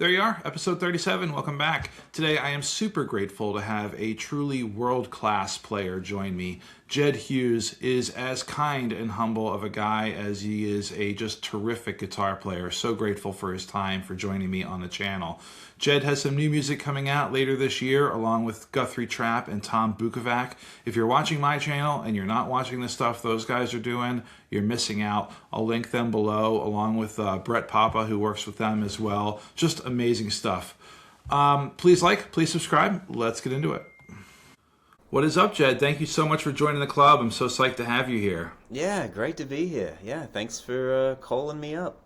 There you are, episode 37. Welcome back. Today I am super grateful to have a truly world-class player join me. Jedd Hughes is as kind and humble of a guy as he is a just terrific guitar player. So grateful for his time, for joining me on the channel. Jedd has some new music coming out later this year, along with Guthrie, Trapp, and Bukovac. If you're watching my channel and you're not watching the stuff those guys are doing, you're missing out. I'll link them below, along with Brett Papa, who works with them as well. Just amazing stuff. Please like, please subscribe. Let's get into it. What is up, Jedd? Thank you so much for joining the club. I'm so psyched to have you here. Yeah, great to be here. Yeah, thanks for calling me up.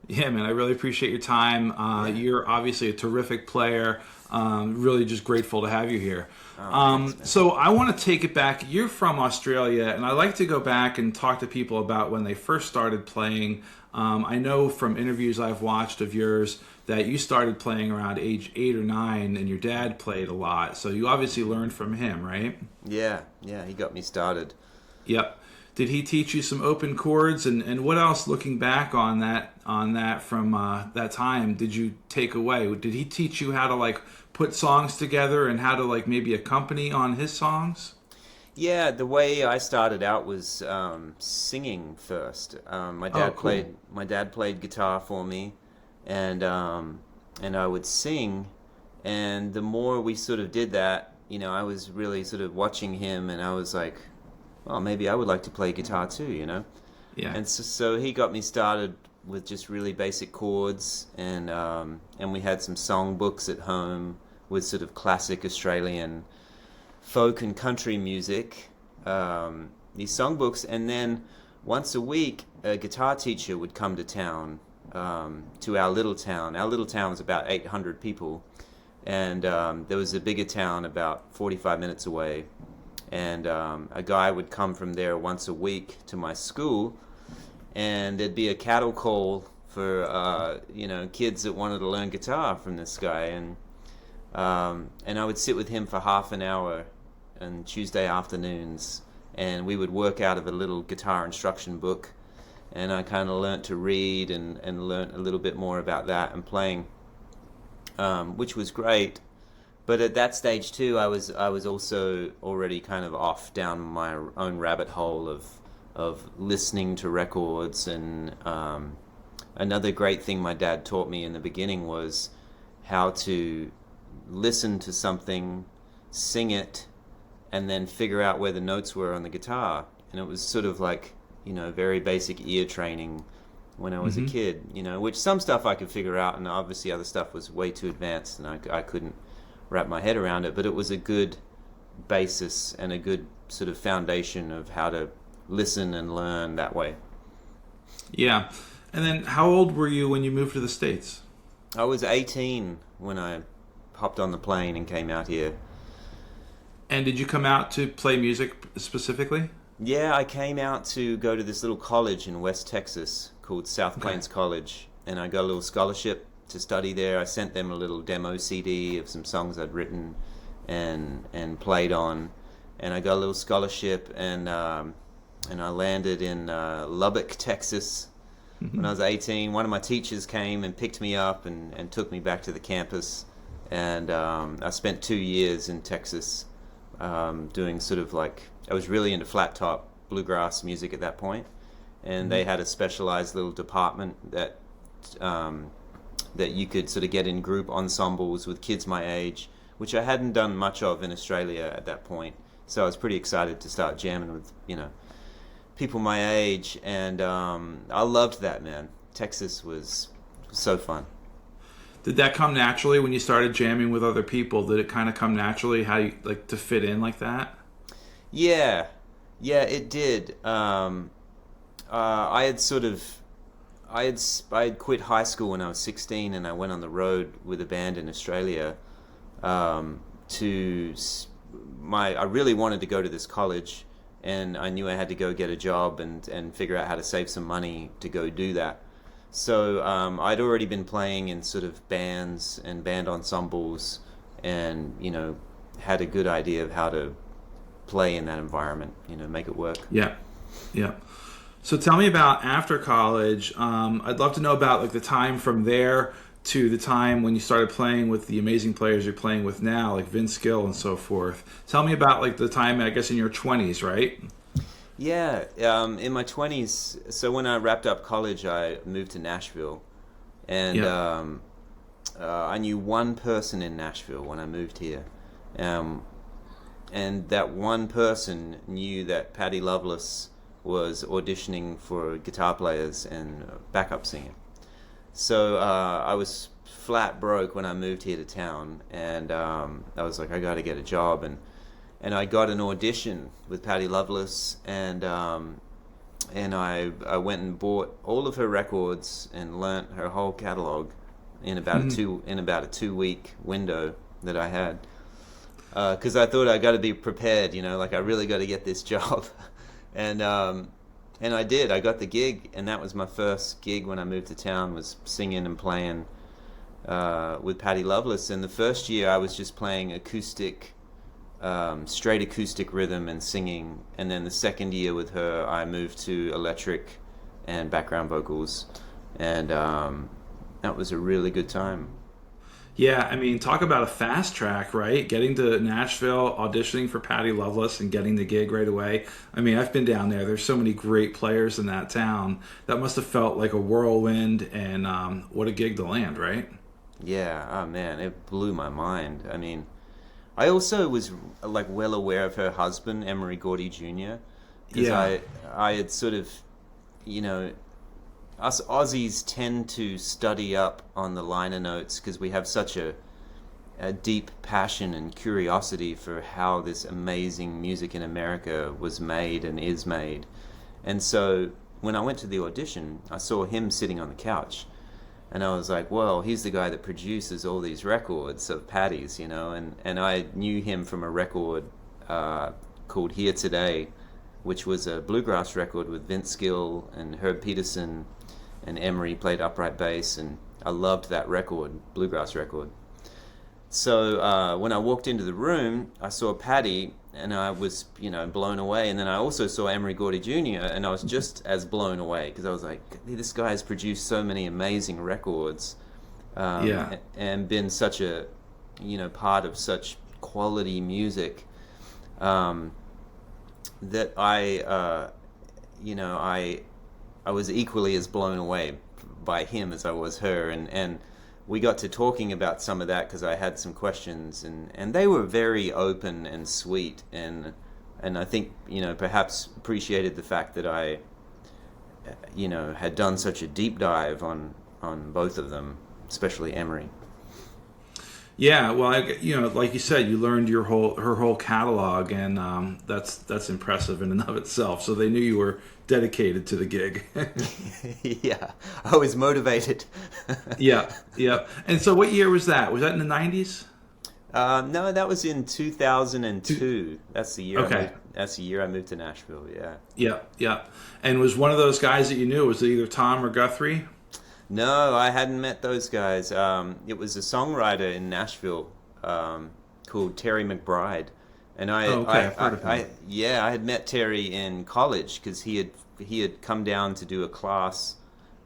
Yeah, man, I really appreciate your time. You're obviously a terrific player. Really just grateful to have you here. Thanks, so I want to take it back. You're from Australia, and I like to go back and talk to people about when they first started playing. I know from interviews I've watched of yours that you started playing around age 8 or 9, and your dad played a lot. So you obviously learned from him, right? Yeah, he got me started. Yep. Did he teach you some open chords, and what else, looking back on that from that time, did you take away? Did he teach you how to like put songs together and how to like maybe accompany on his songs? Yeah, the way I started out was singing first. My dad played guitar for me, and I would sing. And the more we sort of did that, I was really sort of watching him, and I was like, well, maybe I would like to play guitar too, Yeah. And so he got me started with just really basic chords, and we had some song books at home with sort of classic Australian folk and country music, these songbooks. And then once a week, a guitar teacher would come to town, to our little town. Our little town was about 800 people, and there was a bigger town about 45 minutes away. And a guy would come from there once a week to my school, and there'd be a cattle call for kids that wanted to learn guitar from this guy. And I would sit with him for half an hour on Tuesday afternoons, and we would work out of a little guitar instruction book, and I kind of learnt to read and learnt a little bit more about that and playing, which was great. But at that stage too, I was also already kind of off down my own rabbit hole of listening to records. And another great thing my dad taught me in the beginning was how to listen to something, sing it, and then figure out where the notes were on the guitar. And it was sort of like, very basic ear training when I was a kid, which some stuff I could figure out, and obviously other stuff was way too advanced and I couldn't wrap my head around it. But it was a good basis and a good sort of foundation of how to listen and learn that way. Yeah. And then how old were you when you moved to the States? I was 18 when I hopped on the plane and came out here. And did you come out to play music specifically? Yeah, I came out to go to this little college in West Texas called South Plains College, and I got a little scholarship to study there. I sent them a little demo CD of some songs I'd written and played on, and I got a little scholarship, and I landed in Lubbock, Texas. When I was 18, one of my teachers came and picked me up and took me back to the campus, and I spent 2 years in Texas doing sort of like, I was really into flat top bluegrass music at that point, and they had a specialized little department that you could sort of get in group ensembles with kids my age, which I hadn't done much of in Australia at that point. So I was pretty excited to start jamming with, people my age, and I loved that, man. Texas was so fun. Did that come naturally when you started jamming with other people? Did it kind of come naturally, how you like to fit in like that? Yeah, it did. I had quit high school when I was 16, and I went on the road with a band in Australia. I really wanted to go to this college, and I knew I had to go get a job and figure out how to save some money to go do that. So I'd already been playing in sort of bands and band ensembles, and had a good idea of how to play in that environment, make it work. Yeah. So tell me about after college. I'd love to know about like the time from there to the time when you started playing with the amazing players you're playing with now, like Vince Gill and so forth. Tell me about like the time, I guess, in your 20s, right? Yeah, in my 20s. So when I wrapped up college, I moved to Nashville, and I knew one person in Nashville when I moved here, and that one person knew that Patty Loveless was auditioning for guitar players and backup singer. So I was flat broke when I moved here to town, and I was like, I got to get a job, and I got an audition with Patty Loveless, and I went and bought all of her records and learnt her whole catalog in about a 2 week window that I had, because I thought I got to be prepared, like I really got to get this job, and I did. I got the gig, and that was my first gig when I moved to town, was singing and playing with Patty Loveless. And the first year I was just playing acoustic, straight acoustic rhythm and singing. And then the second year with her, I moved to electric and background vocals. And that was a really good time. Yeah, I mean, talk about a fast track, right? Getting to Nashville, auditioning for Patty Loveless, and getting the gig right away. I mean, I've been down there. There's so many great players in that town. That must have felt like a whirlwind, and what a gig to land, right? Yeah, oh man, it blew my mind. I mean, I also was like well aware of her husband, Emery Gordy Jr., because I had sort of, us Aussies tend to study up on the liner notes because we have such a deep passion and curiosity for how this amazing music in America was made and is made. And so when I went to the audition, I saw him sitting on the couch, and I was like, well, he's the guy that produces all these records of Patty's, and I knew him from a record called Here Today, which was a bluegrass record with Vince Gill and Herb Peterson, and Emery played upright bass, and I loved that record, bluegrass record. So when I walked into the room, I saw Patty, and I was, blown away. And then I also saw Emery Gordy Jr., and I was just as blown away, because I was like, this guy has produced so many amazing records, and been such a, part of such quality music, that I was equally as blown away by him as I was her, and we got to talking about some of that because I had some questions, and they were very open and sweet, and I think perhaps appreciated the fact that I had done such a deep dive on both of them, especially Emery. Yeah, well, like you said, you learned her whole catalog, and that's impressive in and of itself. So they knew you were dedicated to the gig. Yeah, I was motivated. Yeah. And so, what year was that? Was that in the 90s? No, that was in 2002. That's the year. Okay. That's the year I moved to Nashville. Yeah. And was one of those guys that you knew? Was it either Tom or Guthrie? No, I hadn't met those guys. It was a songwriter in Nashville called Terry McBride, and I've heard of him. I had met Terry in college because he had come down to do a class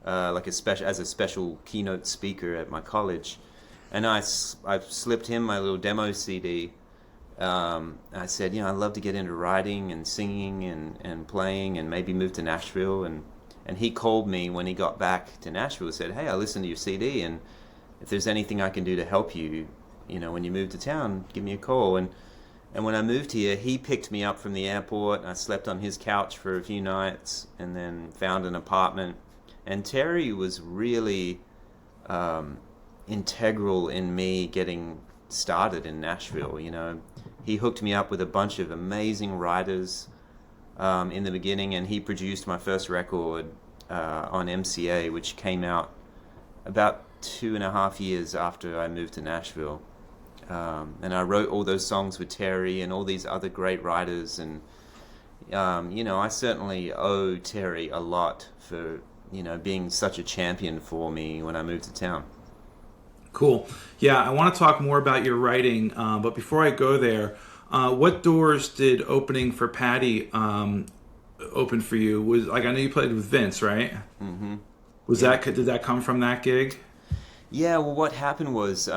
as a special keynote speaker at my college, and I slipped him my little demo CD. I said, I'd love to get into writing and singing and playing and maybe move to Nashville, and he called me when he got back to Nashville and said, hey, I listened to your CD, and if there's anything I can do to help you, when you move to town, give me a call. And when I moved here, he picked me up from the airport, and I slept on his couch for a few nights and then found an apartment. And Terry was really integral in me getting started in Nashville. He hooked me up with a bunch of amazing writers in the beginning, and he produced my first record on MCA, which came out about 2.5 years after I moved to Nashville. And I wrote all those songs with Terry and all these other great writers, and I certainly owe Terry a lot for being such a champion for me when I moved to town. Cool. Yeah, I want to talk more about your writing, but before I go there, what doors did opening for Patty open for you? Was I know you played with Vince, right? Mm-hmm. Did that come from that gig? Yeah, well, what happened was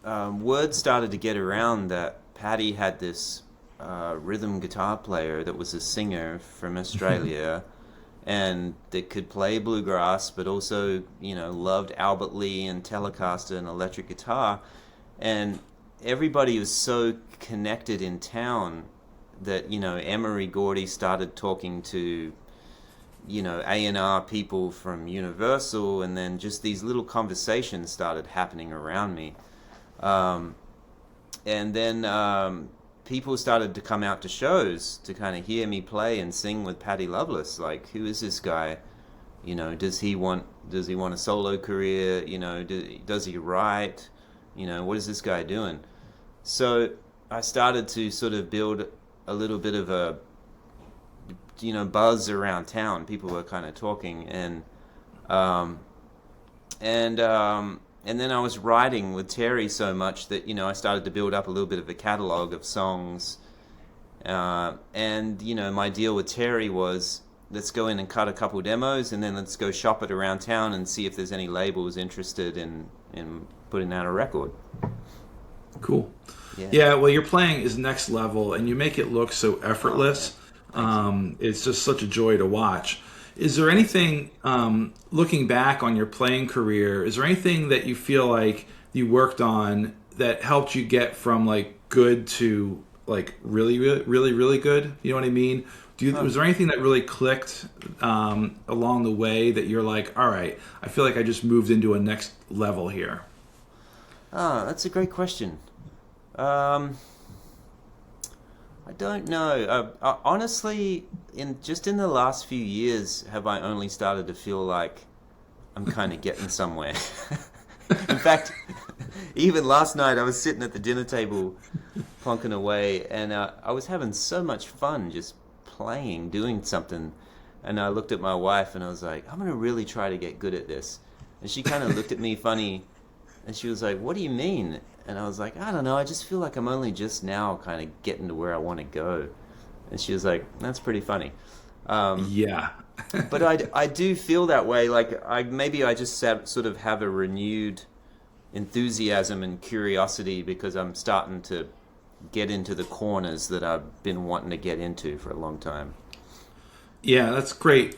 word started to get around that Paddy had this rhythm guitar player that was a singer from Australia and that could play bluegrass, but also, loved Albert Lee and Telecaster and electric guitar. And everybody was so connected in town that, Emery Gordy started talking to, A&R people from Universal, and then just these little conversations started happening around me. And then people started to come out to shows to kind of hear me play and sing with Paddy Loveless. Like, who is this guy? Does he want a solo career? Does he write? What is this guy doing? So I started to sort of build a little bit of a buzz around town. People were kind of talking, and then I was writing with Terry so much that I started to build up a little bit of a catalog of songs. And my deal with Terry was, let's go in and cut a couple demos, and then let's go shop it around town and see if there's any labels interested in putting out a record. Cool. Yeah, well, your playing is next level, and you make it look so effortless. It's just such a joy to watch. Is there anything, looking back on your playing career, is there anything that you feel like you worked on that helped you get from like good to like really, really, really, really good? You know what I mean? Was there anything that really clicked along the way that you're like, all right, I feel like I just moved into a next level here? That's a great question. I don't know. Honestly, in the last few years, have I only started to feel like I'm kind of getting somewhere. In fact, even last night I was sitting at the dinner table, plonking away, and I was having so much fun just playing, doing something. And I looked at my wife and I was like, I'm going to really try to get good at this. And she kind of looked at me funny, and she was like, what do you mean? And I was like, I don't know, I just feel like I'm only just now kind of getting to where I want to go. And she was like, that's pretty funny. Yeah. But I do feel that way. Like, I just sort of have a renewed enthusiasm and curiosity because I'm starting to get into the corners that I've been wanting to get into for a long time. Yeah, that's great.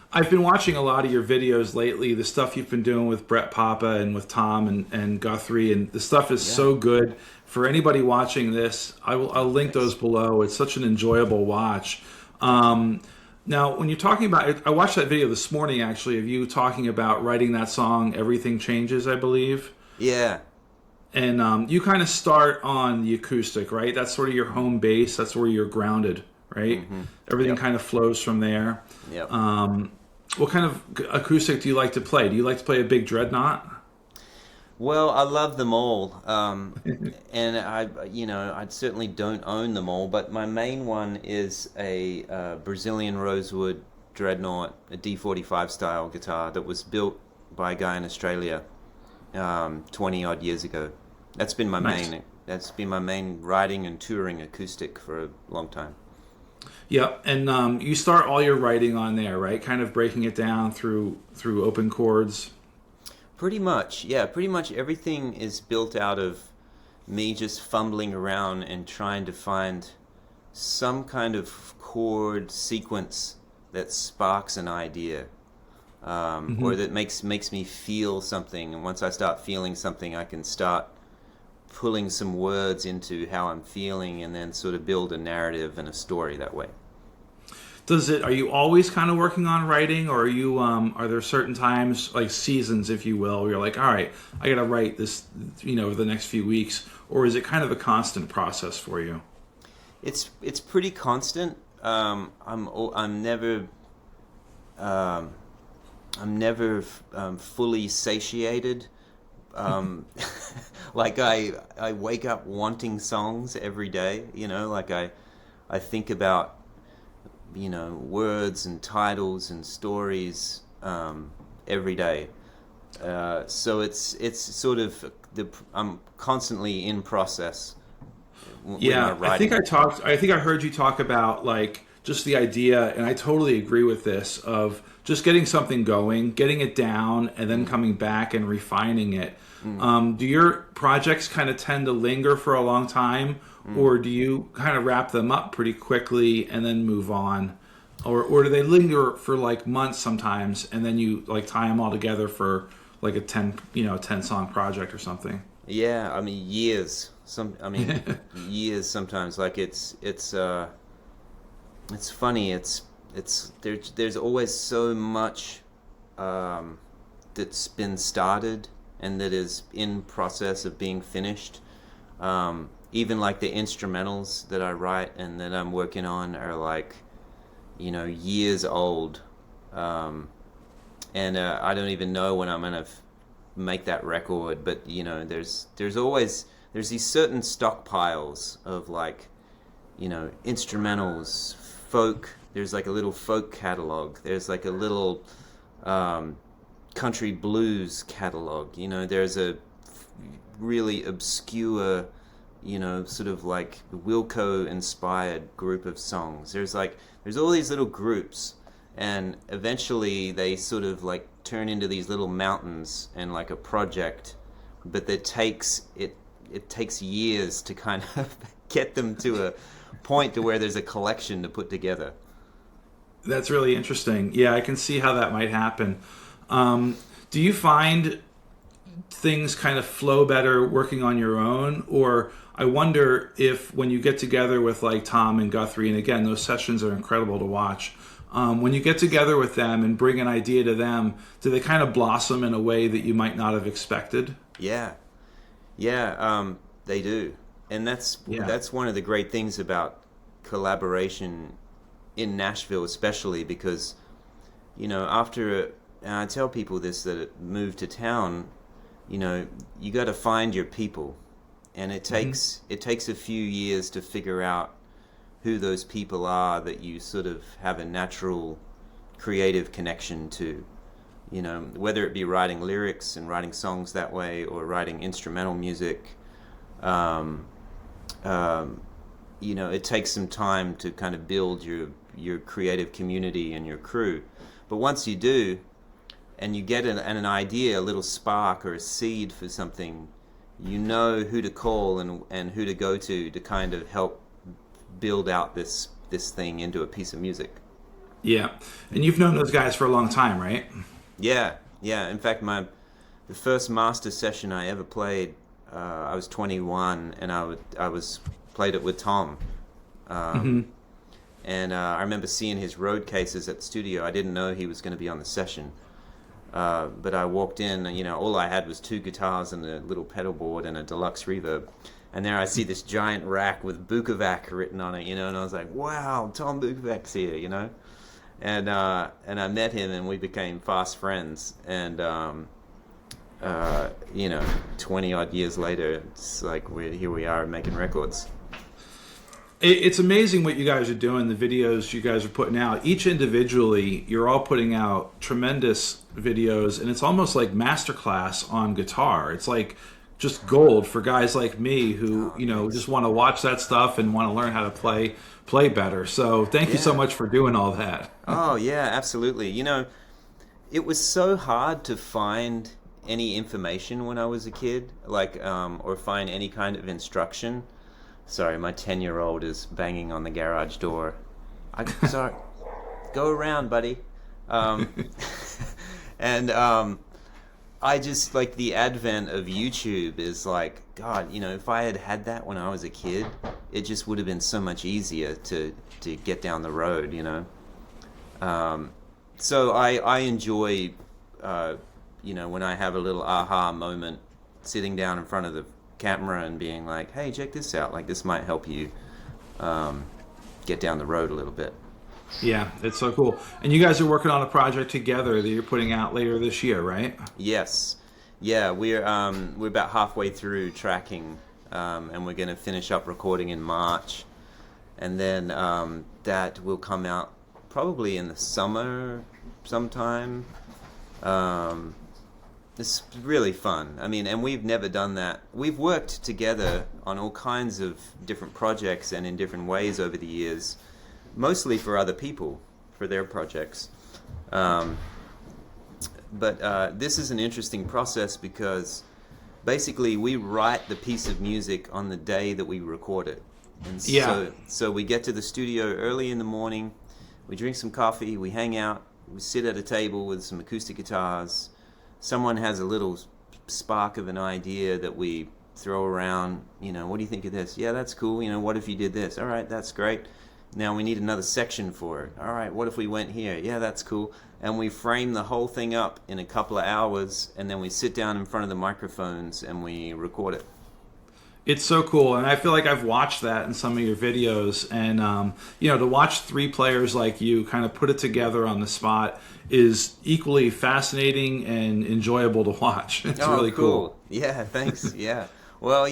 I've been watching a lot of your videos lately, the stuff you've been doing with Brett Papa and with Tom and Guthrie, and the stuff is so good. For anybody watching this, I'll link those below. It's such an enjoyable watch. Now, when you're talking about, I watched that video this morning, actually, of you talking about writing that song, Everything Changes, I believe. Yeah. And you kind of start on the acoustic, right? That's sort of your home base. That's where you're grounded, right? Mm-hmm. Everything kind of flows from there. Yep. What kind of acoustic do you like to play? Do you like to play a big dreadnought? Well, I love them all, and I certainly don't own them all. But my main one is a Brazilian rosewood dreadnought, a D45 style guitar that was built by a guy in Australia 20 odd years ago. That's been my main. That's been my main riding and touring acoustic for a long time. Yeah, and you start all your writing on there, right? Kind of breaking it down through open chords. Pretty much, yeah. Pretty much everything is built out of me just fumbling around and trying to find some kind of chord sequence that sparks an idea, or that makes me feel something. And once I start feeling something, I can start pulling some words into how I'm feeling, and then sort of build a narrative and a story that way. Are you always kind of working on writing, or are there certain times, like seasons, if you will, where you're like, all right, I got to write this, over the next few weeks, or is it kind of a constant process for you? It's pretty constant. I'm never fully satiated. Like I wake up wanting songs every day, like I think about, words and titles and stories, every day. So it's sort of I'm constantly in process. Yeah. I think I heard you talk about like just the idea, and I totally agree with this, of just getting something going, getting it down, and then coming back and refining it. Do your projects kind of tend to linger for a long time, or do you kind of wrap them up pretty quickly and then move on? Or do they linger for like months sometimes, and then you like tie them all together for like a 10 song project or something? Yeah, I mean years. Years sometimes. Like it's funny. There's always so much that's been started and that is in process of being finished. Even like the instrumentals that I write and that I'm working on are like, years old. And I don't even know when I'm gonna make that record, but there's these certain stockpiles of like, instrumentals, folk. There's like a little folk catalog. There's like a little country blues catalog. There's a really obscure, sort of like Wilco inspired group of songs. There's all these little groups, and eventually they sort of like turn into these little mountains and like a project, but it takes years to kind of get them to a point to where there's a collection to put together. That's really interesting. Yeah, I can see how that might happen. Do you find things kind of flow better working on your own? Or I wonder if when you get together with like Tom and Guthrie, and again, those sessions are incredible to watch. When you get together with them and bring an idea to them, do they kind of blossom in a way that you might not have expected? Yeah, they do. And that's one of the great things about collaboration in Nashville, especially because, after, and I tell people this, that move to town, you got to find your people, and it takes a few years to figure out who those people are that you sort of have a natural creative connection to, whether it be writing lyrics and writing songs that way or writing instrumental music. It takes some time to kind of build your creative community and your crew. But once you do, and you get an idea, a little spark or a seed for something, you know who to call and who to go to kind of help build out this thing into a piece of music. Yeah. And you've known those guys for a long time, right? Yeah. In fact, the first master session I ever played, I was 21, and I played it with Tom. And I remember seeing his road cases at the studio. I didn't know he was going to be on the session. But I walked in, and, all I had was 2 guitars and a little pedal board and a deluxe reverb. And there I see this giant rack with Bukovac written on it, and I was like, wow, Tom Bukovac's here, And I met him, and we became fast friends. And, 20-odd years later, it's like here we are making records. It's amazing what you guys are doing, the videos you guys are putting out. Each individually, you're all putting out tremendous videos, and it's almost like masterclass on guitar. It's like just gold for guys like me who, just want to watch that stuff and want to learn how to play better. So thank you so much for doing all that. Oh, yeah, absolutely. It was so hard to find any information when I was a kid, or find any kind of instruction. Sorry, my 10-year-old is banging on the garage door. Sorry. Go around, buddy. And I just, like, the advent of YouTube is like, God, if I had that when I was a kid, it just would have been so much easier to get down the road, So I enjoy, when I have a little aha moment, sitting down in front of the camera and being like, hey, check this out, like this might help you get down the road a little bit. Yeah, it's so cool. And you guys are working on a project together that you're putting out later this year, right? Yes. Yeah, we're about halfway through tracking, and we're going to finish up recording in March, and then that will come out probably in the summer sometime. It's really fun. I mean, and we've never done that. We've worked together on all kinds of different projects and in different ways over the years, mostly for other people, for their projects. Um, but this is an interesting process because basically we write the piece of music on the day that we record it. And so we get to the studio early in the morning, we drink some coffee, we hang out, we sit at a table with some acoustic guitars. Someone has a little spark of an idea that we throw around, what do you think of this? Yeah, that's cool. What if you did this? All right, that's great. Now we need another section for it. All right, what if we went here? Yeah, that's cool. And we frame the whole thing up in a couple of hours, and then we sit down in front of the microphones and we record it. It's so cool, and I feel like I've watched that in some of your videos, and to watch three players like you kind of put it together on the spot is equally fascinating and enjoyable to watch. It's really cool. Yeah, thanks. Yeah. Well,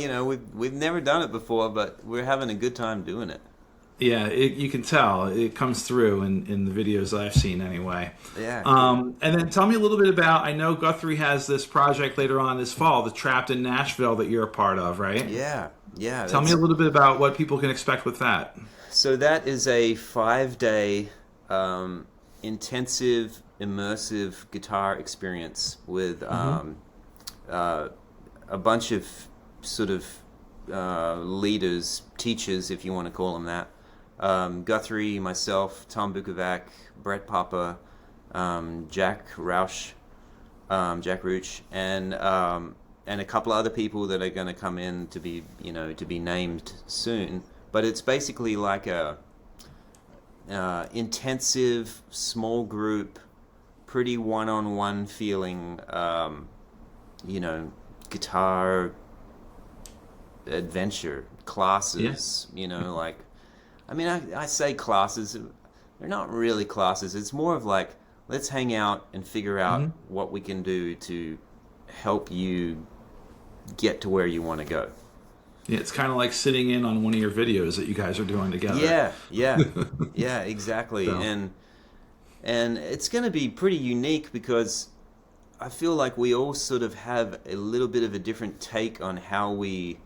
we've never done it before, but we're having a good time doing it. Yeah, you can tell. It comes through in the videos that I've seen anyway. Yeah. And then tell me a little bit about, I know Guthrie has this project later on this fall, the Trapped in Nashville, that you're a part of, right? Yeah. Tell me a little bit about what people can expect with that. So that is a 5-day intensive, immersive guitar experience with a bunch of sort of leaders, teachers, if you want to call them that. Guthrie, myself, Tom Bukovac, Brett Papa, Jack Rauch, and a couple of other people that are going to come in to be named soon. But it's basically like a intensive, small group, pretty one-on-one feeling, guitar adventure classes. I say classes, they're not really classes. It's more of like, let's hang out and figure out what we can do to help you get to where you want to go. Yeah, it's kind of like sitting in on one of your videos that you guys are doing together. Yeah, exactly. So. And it's going to be pretty unique because I feel like we all sort of have a little bit of a different take on how we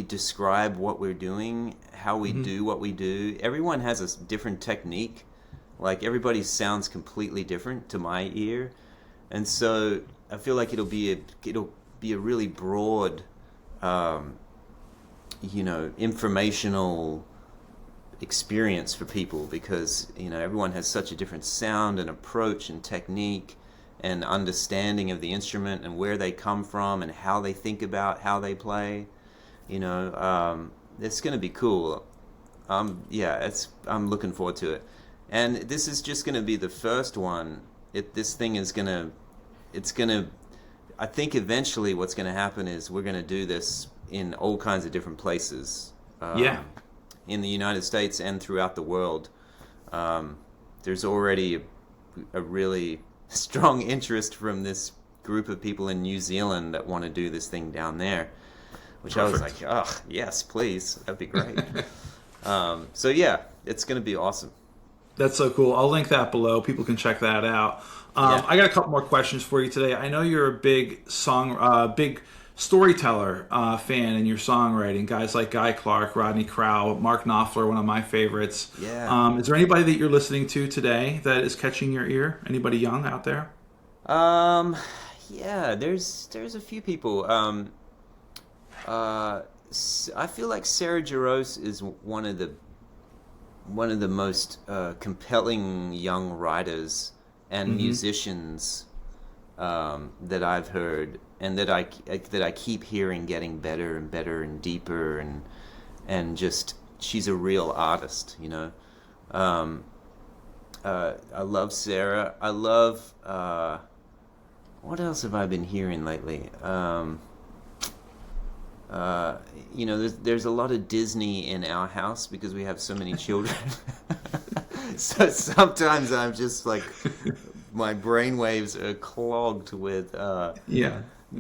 describe what we're doing, how we do what we do. Everyone has a different technique. Like, everybody sounds completely different to my ear. And so I feel like it'll be a really broad, informational experience for people because, everyone has such a different sound and approach and technique and understanding of the instrument and where they come from and how they think about how they play. It's going to be cool. I'm looking forward to it. And this is just going to be the first one. I think eventually what's going to happen is we're going to do this in all kinds of different places. In the United States and throughout the world. There's already a really strong interest from this group of people in New Zealand that want to do this thing down there, which Perfect. I was like, oh, yes, please. That'd be great. So yeah, it's going to be awesome. That's so cool. I'll link that below. People can check that out. I got a couple more questions for you today. I know you're a big storyteller fan in your songwriting. Guys like Guy Clark, Rodney Crowell, Mark Knopfler, one of my favorites. Yeah. Is there anybody that you're listening to today that is catching your ear? Anybody young out there? Yeah, there's a few people. I feel like Sarah Jarosz is one of the most compelling young writers and musicians that I've heard, and that I keep hearing getting better and better and deeper, and just she's a real artist, I love Sarah. I love what else have I been hearing lately? There's a lot of Disney in our house because we have so many children. So sometimes I'm just like, my brainwaves are clogged with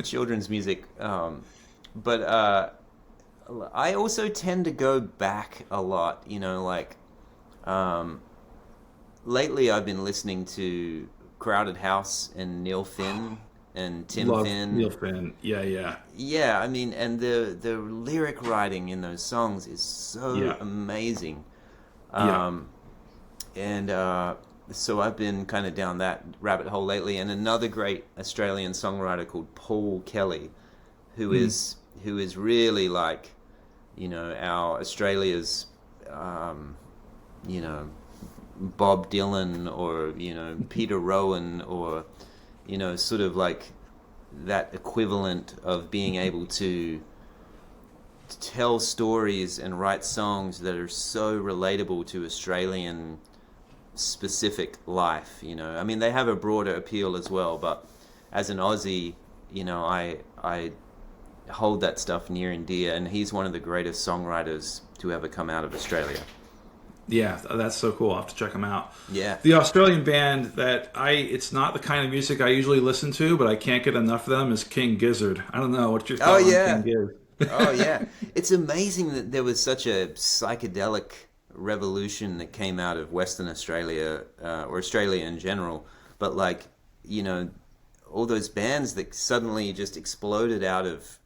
children's music. But I also tend to go back a lot. Lately I've been listening to Crowded House and Neil Finn. And Tim Finn. Neil Finn, yeah. Yeah, I mean, and the lyric writing in those songs is so amazing. and so I've been kind of down that rabbit hole lately. And another great Australian songwriter called Paul Kelly, who is really like, our Australia's, Bob Dylan, or Peter Rowan, or sort of like that equivalent of being able to tell stories and write songs that are so relatable to Australian specific life. I mean, they have a broader appeal as well, but as an Aussie, I hold that stuff near and dear, and he's one of the greatest songwriters to ever come out of Australia. Yeah, that's so cool. I'll have to check them out. Yeah. The Australian band it's not the kind of music I usually listen to, but I can't get enough of them, is King Gizzard. I don't know, what's your thought on King Gizzard? Oh, yeah. It's amazing that there was such a psychedelic revolution that came out of Western Australia, or Australia in general. But, like, all those bands that suddenly just exploded out of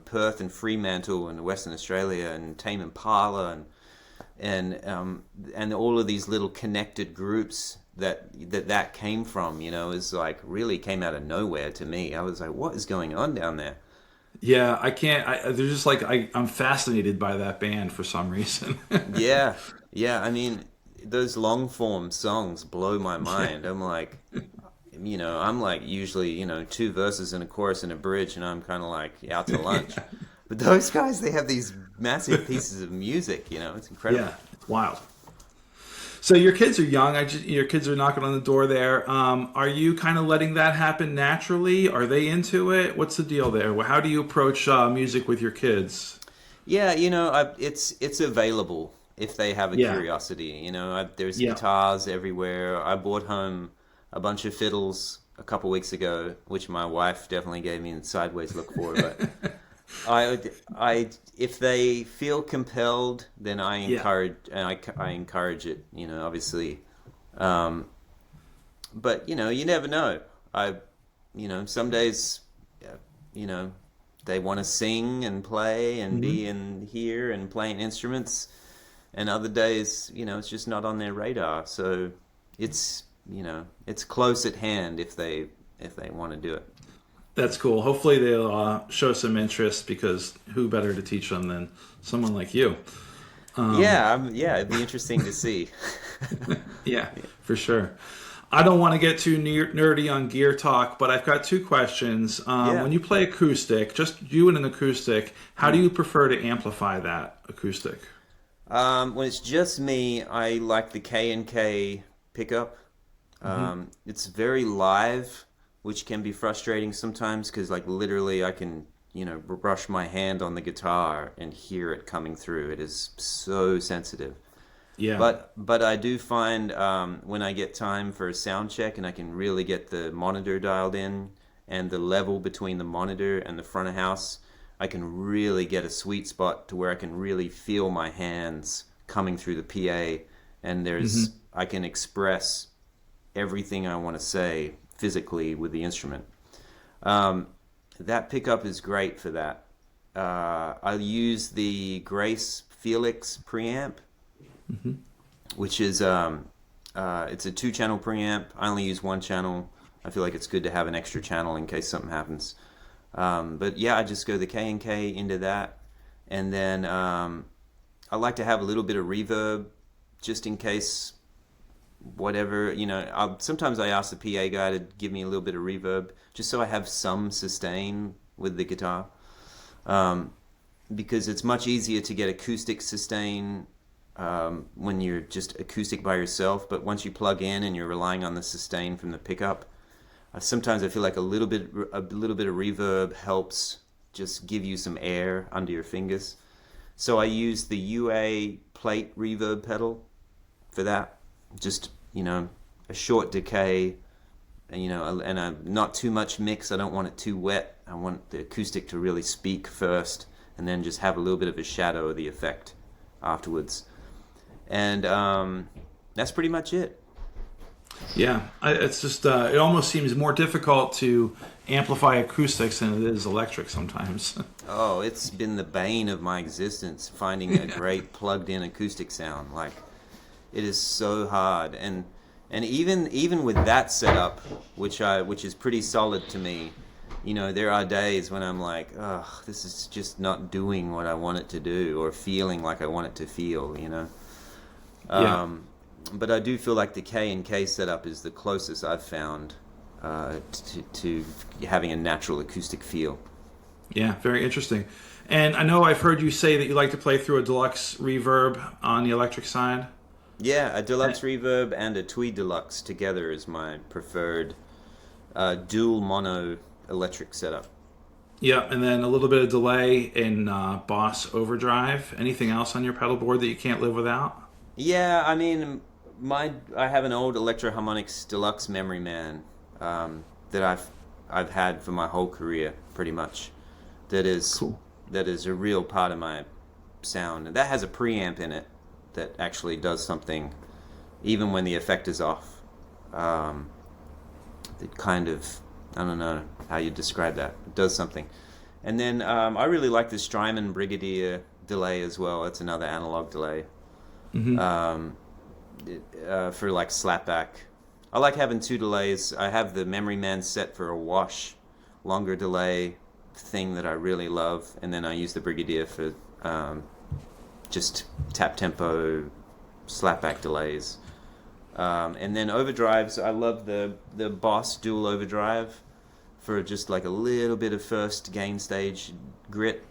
Perth and Fremantle and Western Australia, and Tame Impala, and all of these little connected groups that came from, is like really came out of nowhere to me. I was like, what is going on down there? Yeah, I can't. They're just like I'm fascinated by that band for some reason. Yeah. I mean, those long form songs blow my mind. I'm like, usually, 2 verses and a chorus and a bridge, and I'm kind of like out to lunch. But those guys, they have these massive pieces of music. It's incredible. Yeah, it's wild. So your kids are young. Your kids are knocking on the door there. Are you kind of letting that happen naturally? Are they into it? What's the deal there? How do you approach music with your kids? Yeah, it's available if they have a curiosity. There's guitars everywhere. I brought home a bunch of fiddles a couple weeks ago, which my wife definitely gave me a sideways look for. But if they feel compelled, then I encourage it. Obviously, but you never know. Some days, they want to sing and play and be in here and playing instruments, and other days, it's just not on their radar. So it's close at hand if they want to do it. That's cool. Hopefully they'll show some interest, because who better to teach them than someone like you? It'd be interesting to see. Yeah, for sure. I don't want to get too nerdy on gear talk, but I've got 2 questions. When you play acoustic, just you and an acoustic, how do you prefer to amplify that acoustic? When it's just me, I like the K&K pickup. It's very live, which can be frustrating sometimes, because like literally I can, brush my hand on the guitar and hear it coming through. It is so sensitive. Yeah. But I do find when I get time for a sound check and I can really get the monitor dialed in and the level between the monitor and the front of house, I can really get a sweet spot to where I can really feel my hands coming through the PA, and I can express everything I want to say physically with the instrument. That pickup is great for that. I use the Grace Felix preamp, which is it's a 2-channel preamp. I only use 1 channel. I feel like it's good to have an extra channel in case something happens. But yeah, I just go the K&K into that, and then I like to have a little bit of reverb just in case. Whatever, sometimes I ask the PA guy to give me a little bit of reverb just so I have some sustain with the guitar, because it's much easier to get acoustic sustain when you're just acoustic by yourself, but once you plug in and you're relying on the sustain from the pickup, sometimes I feel like a little bit of reverb helps just give you some air under your fingers. So I use the UA plate reverb pedal for that. Just, a short decay, and not too much mix. I don't want it too wet. I want the acoustic to really speak first, and then just have a little bit of a shadow of the effect afterwards. And that's pretty much it. Yeah, it's just, it almost seems more difficult to amplify acoustics than it is electric sometimes. Oh, it's been the bane of my existence, finding a great plugged-in acoustic sound. Like, It is so hard, and even with that setup, which is pretty solid to me, there are days when I'm like, oh, this is just not doing what I want it to do, or feeling like I want it to feel, Yeah. But I do feel like the K&K setup is the closest I've found to having a natural acoustic feel. Yeah, very interesting. And I know I've heard you say that you like to play through a deluxe reverb on the electric side. Yeah, a deluxe reverb and a Tweed Deluxe together is my preferred dual mono electric setup. Yeah, and then a little bit of delay in Boss Overdrive. Anything else on your pedal board that you can't live without? Yeah, I mean, I have an old Electro Harmonix Deluxe Memory Man that I've had for my whole career, pretty much. That is Cool. That is a real part of my sound. And that has a preamp in it that actually does something, even when the effect is off. It kind of, I don't know how you describe that. It does something. And then I really like the Strymon Brigadier delay as well. It's another analog delay. Mm-hmm. For like slapback. I like having two delays. I have the Memory Man set for a wash, longer delay thing that I really love, and then I use the Brigadier for just tap tempo slapback delays. And then overdrives, I love the Boss dual overdrive for just like a little bit of first gain stage grit.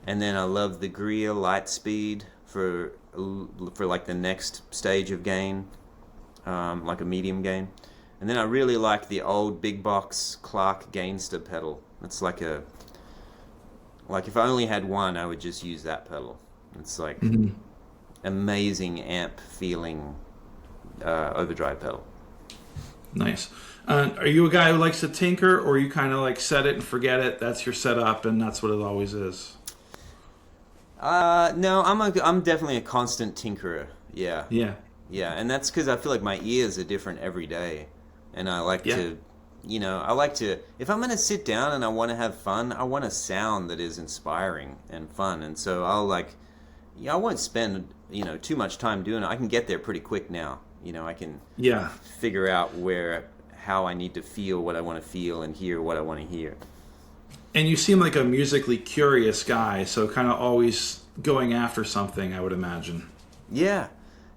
And then I love the Greer Lightspeed for like the next stage of gain, like a medium gain. And then I really like the old big box Clark Gainster pedal. It's like if I only had one, I would just use that pedal. It's like amazing amp feeling overdrive pedal. Nice. Are you a guy who likes to tinker, or you kind of like set it and forget it? That's your setup, and that's what it always is. No, I'm definitely a constant tinkerer. Yeah. Yeah. Yeah, and that's because I feel like my ears are different every day, and I like to, if I'm going to sit down and I want to have fun, I want a sound that is inspiring and fun, and so I won't spend, too much time doing it. I can get there pretty quick now. I can figure out how I need to feel what I want to feel and hear what I want to hear. And you seem like a musically curious guy, so kind of always going after something, I would imagine. Yeah.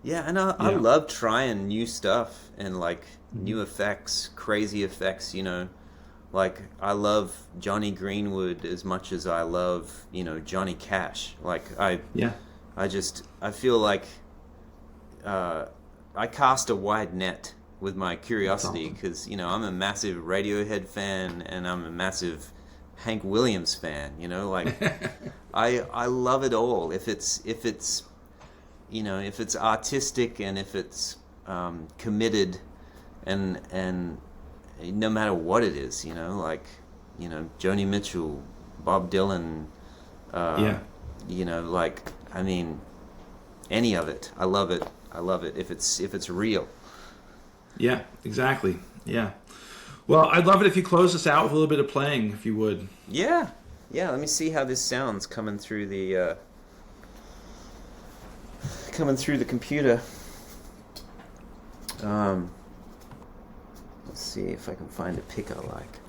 Yeah, and I love trying new stuff and like new effects, crazy effects, Like I love Johnny Greenwood as much as I love, Johnny Cash. Like I feel like I cast a wide net with my curiosity because, I'm a massive Radiohead fan and I'm a massive Hank Williams fan, like I love it all. If it's artistic and if it's committed and no matter what it is, Joni Mitchell, Bob Dylan, any of it. I love it. I love it if it's real. Yeah, exactly. Yeah. Well, I'd love it if you close us out with a little bit of playing, if you would. Yeah. Yeah, let me see how this sounds coming through the computer. Let's see if I can find a pick I like.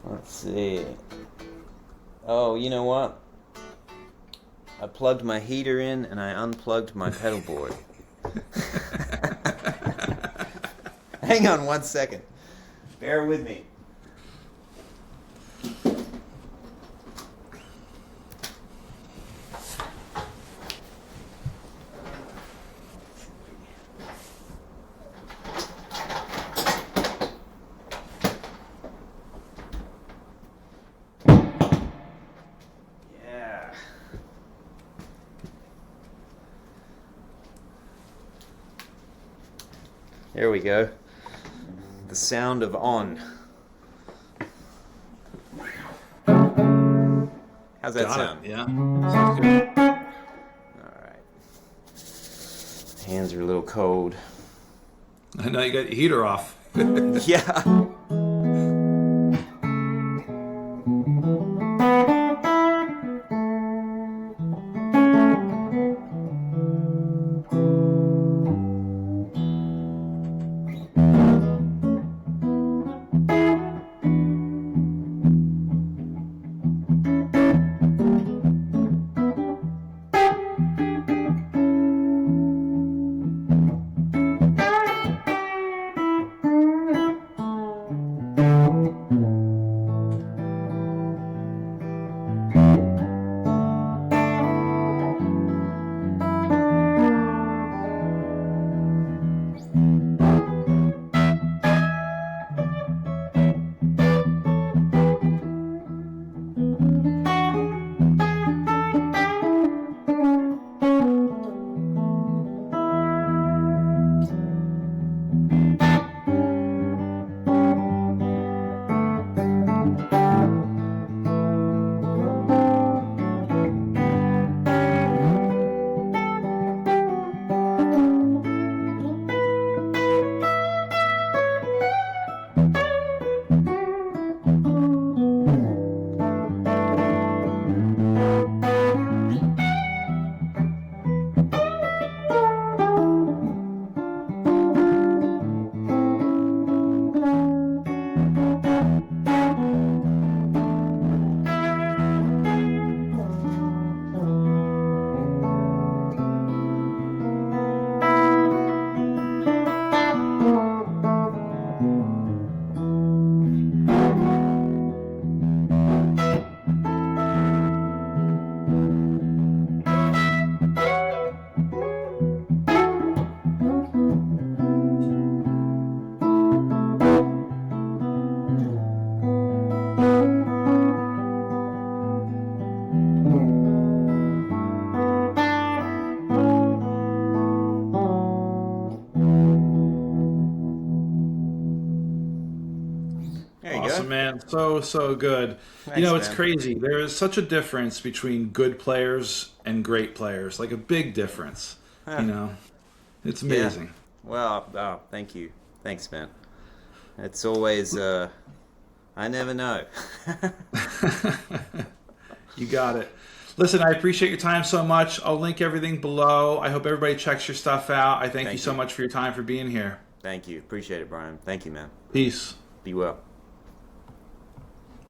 Let's see. Oh, you know what? I plugged my heater in and I unplugged my pedal board. Hang on 1 second. Bear with me. There we go. The sound of on. How's that sound? Yeah. Sounds good. Alright. Hands are a little cold. I know you got your heater off. Yeah. awesome, man. So good. Thanks, You know, it's man. crazy. There is such a difference between good players and great players, like a big difference. Huh. You know, it's Yeah. amazing. Well, oh, thank you. Thanks, man. It's always, I never know. You got it. Listen, I appreciate your time so much. I'll link everything below. I hope everybody checks your stuff out. I thank you Thank so you. much for your time for being here. Thank you. Appreciate it, Brian. Thank you, man. Peace. Be well.